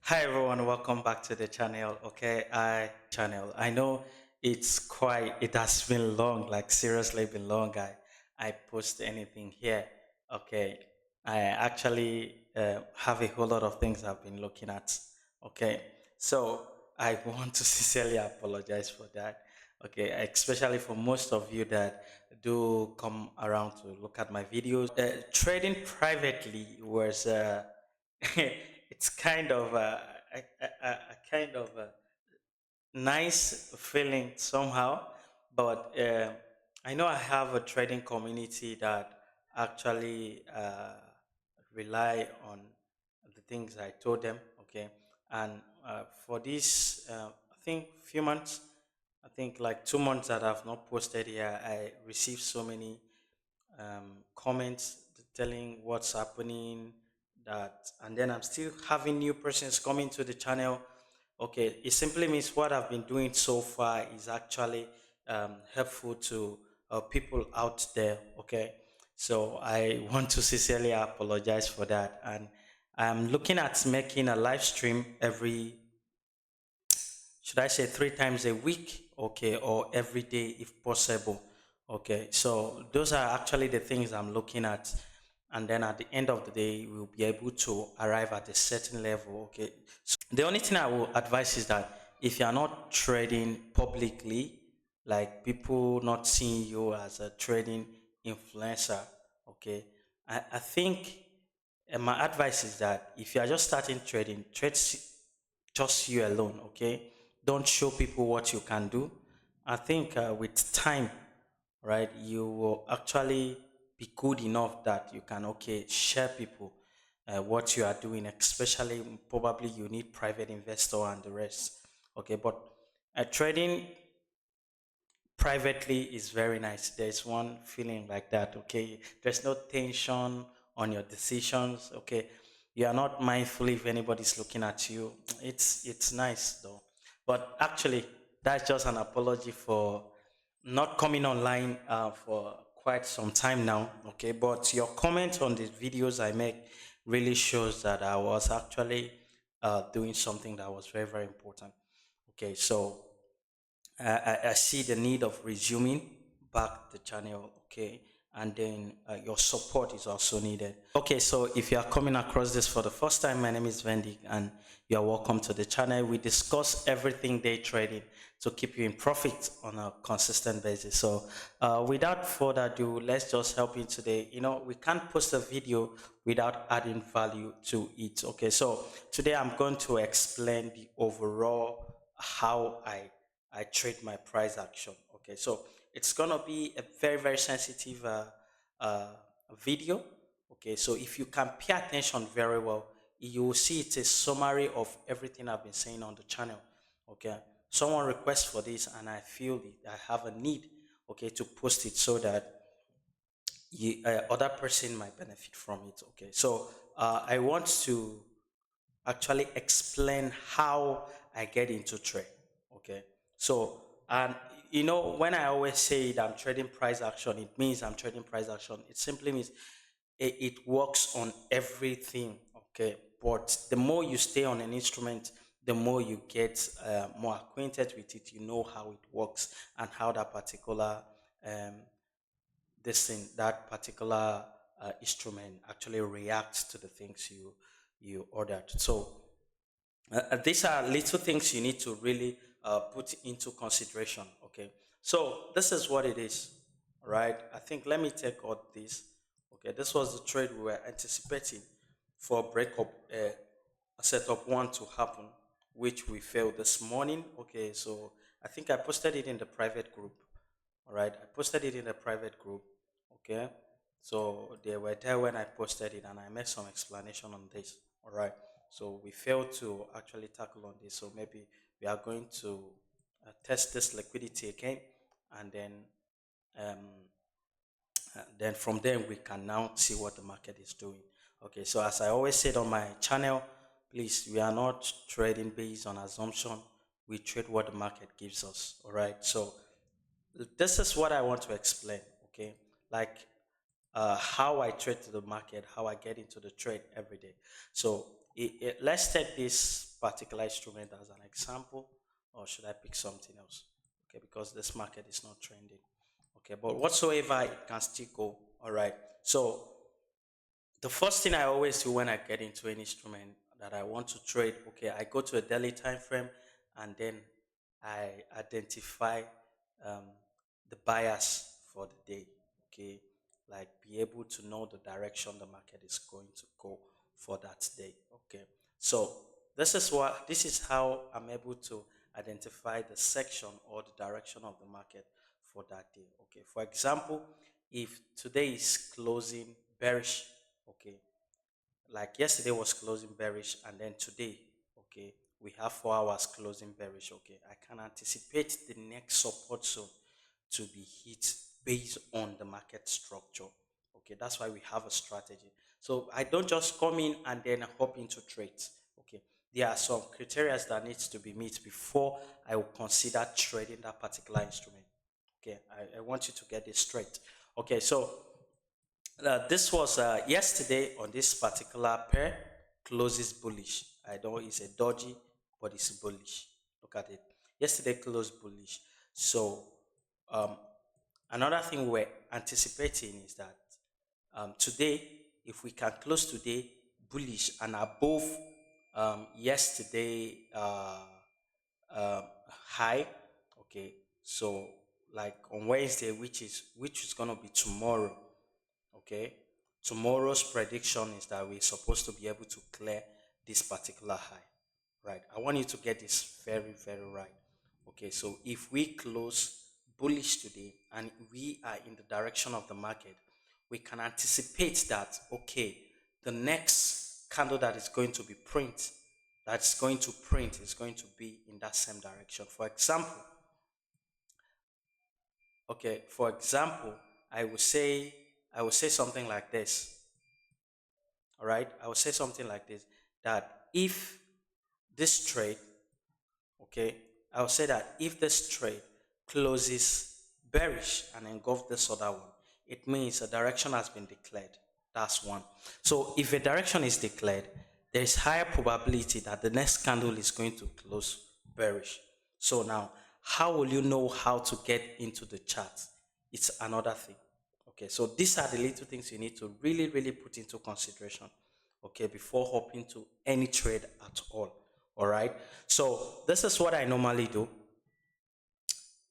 Hi everyone, welcome back to the channel. I know it has been long, like seriously been long. I post anything here. Okay, I actually have a whole lot of things I've been looking at. Okay, so I want to sincerely apologize for that. Okay, especially for most of you that do come around to look at my videos. Trading privately was it's kind of a kind of a nice feeling somehow, but I know I have a trading community that actually rely on the things I told them. Okay, and for this, I think few months, I think like 2 months that I've not posted here, I received so many comments telling what's happening, that, and then I'm still having new persons coming to the channel. Okay, it simply means what I've been doing so far is actually helpful to people out there. Okay, so I want to sincerely apologize for that, and I'm looking at making a live stream every, should I say, 3 times a week, okay, or every day if possible. Okay, so those are actually the things I'm looking at. And then at the end of the day, we'll be able to arrive at a certain level. Okay, so the only thing I will advise is that if you are not trading publicly, like people not seeing you as a trading influencer, okay, I think my advice is that if you are just starting trading, just you alone, okay? Don't show people what you can do. I think with time, right, you will actually be good enough that you can, okay, share people what you are doing, especially probably you need private investor and the rest. Okay, but trading privately is very nice. There's one feeling like that. Okay, there's no tension on your decisions. Okay, you are not mindful if anybody's looking at you. It's nice though. But actually, that's just an apology for not coming online for quite some time now. Okay, but your comment on the videos I make really shows that I was actually doing something that was very, very important. Okay, so I see the need of resuming back the channel, okay, and then your support is also needed. Okay, so if you are coming across this for the first time, my name is Vendy, and you are welcome to the channel. We discuss everything day trading to keep you in profit on a consistent basis. So without further ado, let's just help you today. You know, we can't post a video without adding value to it. Okay, so today I'm going to explain the overall how I trade my price action. Okay, so it's gonna be a very, very sensitive uh, video. Okay, so if you can pay attention very well, you will see it's a summary of everything I've been saying on the channel. Okay, someone requests for this, and I feel it. I have a need, okay, to post it so that other person might benefit from it. Okay, so I want to actually explain how I get into trade. Okay. So, and you know, when I always say that I'm trading price action, it means I'm trading price action. It simply means it works on everything. Okay. But the more you stay on an instrument, the more you get more acquainted with it. You know how it works and how that particular um, that particular instrument actually reacts to the things you ordered. So these are little things you need to really put into consideration. Okay, so this is what it is. All right, I think let me take out this. Okay, this was the trade we were anticipating for breakup setup one to happen, which we failed this morning. Okay, so I think I posted it in the private group. All right, I posted it in the private group. Okay, so they were there when I posted it, and I made some explanation on this. All right, so we failed to actually tackle on this. So maybe we are going to test this liquidity again, and um, then from there we can now see what the market is doing. Okay, so as I always said on my channel, please, we are not trading based on assumption. We trade what the market gives us. All right, so this is what I want to explain. Okay, like how I trade to the market, how I get into the trade every day. So let's take this particular instrument as an example, or should I pick something else? Okay, because this market is not trending. Okay, but whatsoever, it can still go. All right. So the first thing I always do when I get into an instrument that I want to trade, okay, I go to a daily time frame and then I identify um, the bias for the day, okay, like be able to know the direction the market is going to go for that day, okay. So this is how I'm able to identify the section or the direction of the market for that day, okay. For example, if today is closing bearish, okay, like yesterday was closing bearish and then today, okay, we have 4 hours closing bearish, okay, I can anticipate the next support zone to be hit based on the market structure, okay. That's why we have a strategy. So I don't just come in and then hop into trades, okay. There are some criteria that needs to be met before I will consider trading that particular instrument, okay. I want you to get this straight, okay. So this was yesterday on this particular pair closes bullish. I know it's a dodgy, but it's bullish. Look at it. Yesterday closed bullish. So um, another thing we're anticipating is that today, if we can close today bullish and above yesterday um, high, okay. So like on Wednesday, which is gonna be tomorrow, okay. Tomorrow's prediction is that we're supposed to be able to clear this particular high, right? I want you to get this very, very right, okay. So if we close bullish today and we are in the direction of the market, we can anticipate that, okay, the next candle that is going to be print is going to be in that same direction. For example, okay, for example, I will say something like this. All right, I will say something like this, that if this trade, okay, I will say that if this trade closes bearish and engulf this other one, it means a direction has been declared. That's one. So if a direction is declared, there is higher probability that the next candle is going to close bearish. So now, how will you know how to get into the chart? It's another thing. Okay, so these are the little things you need to really, really put into consideration, okay, before hopping to any trade at all. All right, so this is what I normally do.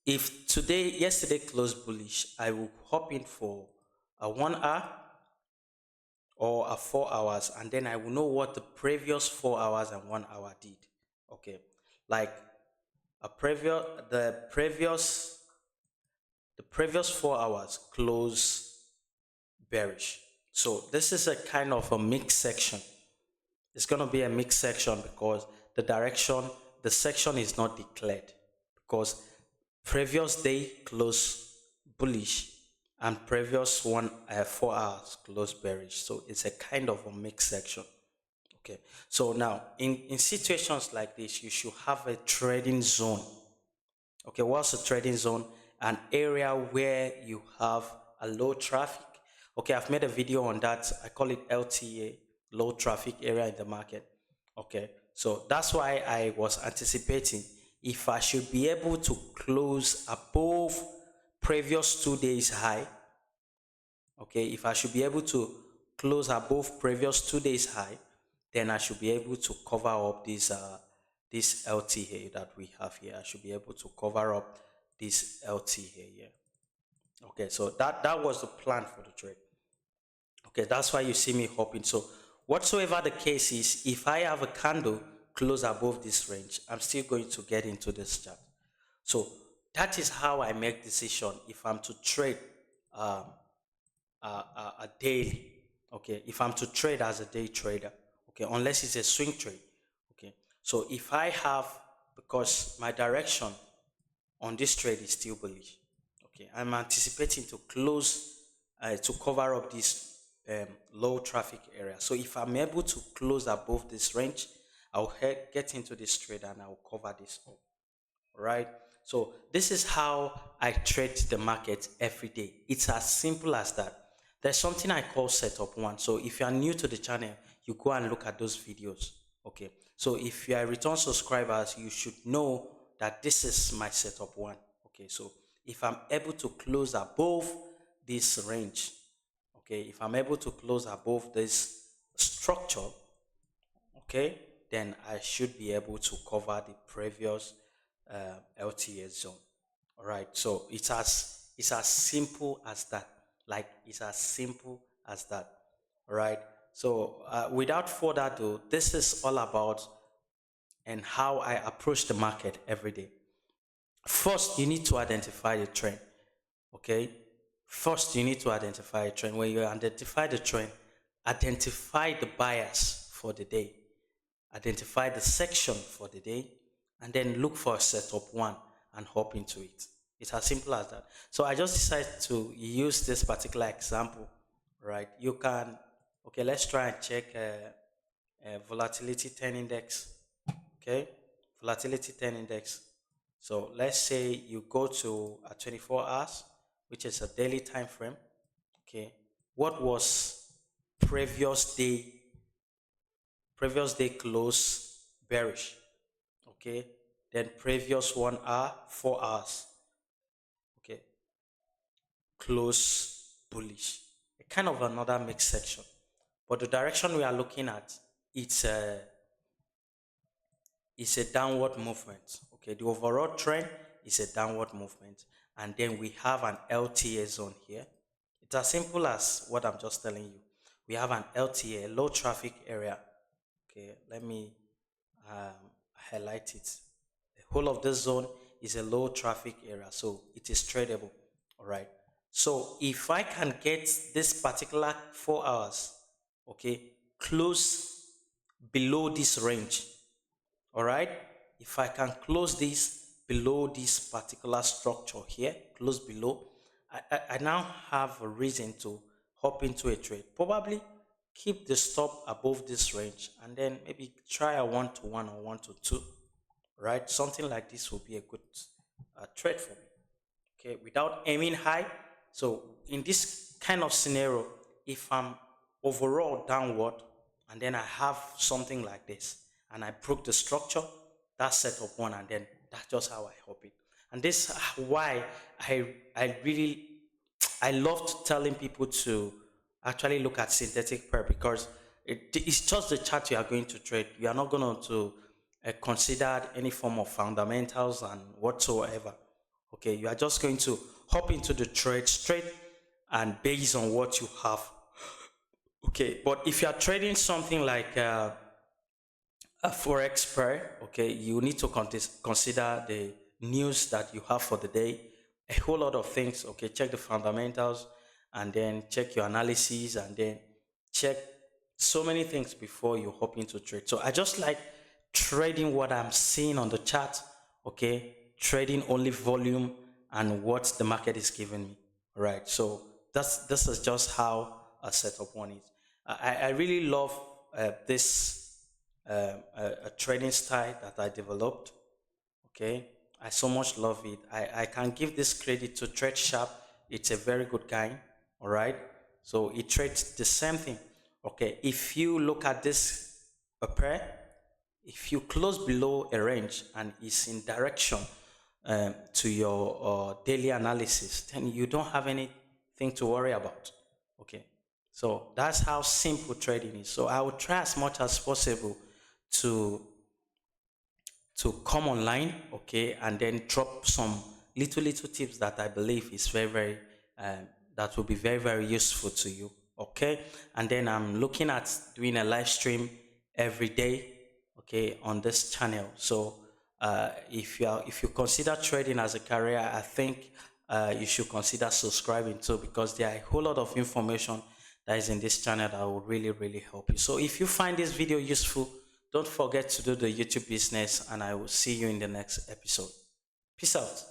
If yesterday closed bullish, I will hop in for a 1 hour or a 4 hours, and then I will know what the previous 4 hours and 1 hour did. Okay, like the previous 4 hours close bearish. So this is a kind of a mixed section. It's going to be a mixed section because the section is not declared, because previous day close bullish and previous 4 hours close bearish. So it's a kind of a mixed section. Okay. So now in situations like this, you should have a trading zone. Okay, what's a trading zone? An area where you have a low traffic. Okay, I've made a video on that. I call it LTA, low traffic area in the market. Okay, so that's why I was anticipating if I should be able to close above previous 2 days high. Okay, if I should be able to close above previous 2 days high, then I should be able to cover up this LTA that we have here. I should be able to cover up this LTA here. Okay, so that was the plan for the trade. Okay, that's why you see me hopping. So whatsoever the case is, if I have a candle close above this range, I'm still going to get into this chart. So that is how I make decision if I'm to trade um, a daily. Okay, if I'm to trade as a day trader, okay, unless it's a swing trade. Okay, so if I have, because my direction on this trade is still bullish, okay, I'm anticipating to close to cover up this low traffic area. So if I'm able to close above this range, I'll get into this trade and I'll cover this up. All right, so this is how I trade the market every day. It's as simple as that. There's something I call setup one. So if you are new to the channel, you go and look at those videos. Okay, so if you are a return subscribers, you should know that this is my setup one. Okay, so if I'm able to close above this range, okay, if I'm able to close above this structure, okay, then I should be able to cover the previous LTS zone. All right, so it's as simple as that. Like it's as simple as that. All right. So without further ado, this is all about and how I approach the market every day. First, you need to identify the trend. Okay. First, you need to identify a trend. When you identify the trend, identify the buyers for the day, identify the section for the day, and then look for a setup one and hop into it. It's as simple as that. So I just decided to use this particular example, right? You can, okay, let's try and check volatility 10 index. Okay, volatility 10 index. So let's say you go to a 24 hours, which is a daily time frame. Okay, what was previous day previous day close bearish? Okay, then previous 1 hour, 4 hours, okay, close bullish. A kind of another mixed section, but the direction we are looking at, it's a is a downward movement. Okay, the overall trend is a downward movement, and then we have an LTA zone here. It's as simple as what I'm just telling you. We have an LTA, low traffic area. Okay, let me highlight it. The whole of this zone is a low traffic area, so it is tradable. All right. So if I can get this particular 4 hours, okay, close below this range, all right, if I can close this below this particular structure here, close below, I now have a reason to hop into a trade. Probably keep the stop above this range and then maybe try a 1 to 1 or 1 to 2, right? Something like this will be a good trade for me, okay, without aiming high. So in this kind of scenario, if I'm overall downward and then I have something like this and I broke the structure, that's setup one, and then that's just how I hop it. And this is why I really I loved telling people to actually look at synthetic pair, because it's just the chart you are going to trade. You are not going to consider any form of fundamentals and whatsoever. Okay, you are just going to hop into the trade straight and based on what you have. Okay, but if you are trading something like a Forex pair, okay, you need to consider the news that you have for the day, a whole lot of things. Okay, check the fundamentals and then check your analysis and then check so many things before you hop into trade. So I just like trading what I'm seeing on the chart, okay, trading only volume and what the market is giving me, right? So this is just how a setup one is. I really love this a training style that I developed. Okay, I so much love it. I can give this credit to Trade Sharp. It's a very good guy. All right, so it trades the same thing. Okay, if you look at this a pair, if you close below a range and it's in direction to your daily analysis, then you don't have anything to worry about. Okay, so that's how simple trading is. So I will try as much as possible to come online, okay, and then drop some little tips that I believe is very that will be very useful to you, okay. And then I'm looking at doing a live stream every day, okay, on this channel. So if you consider trading as a career, I think you should consider subscribing too, because there are a whole lot of information that is in this channel that will really help you. So if you find this video useful, don't forget to do the YouTube business, and I will see you in the next episode. Peace out.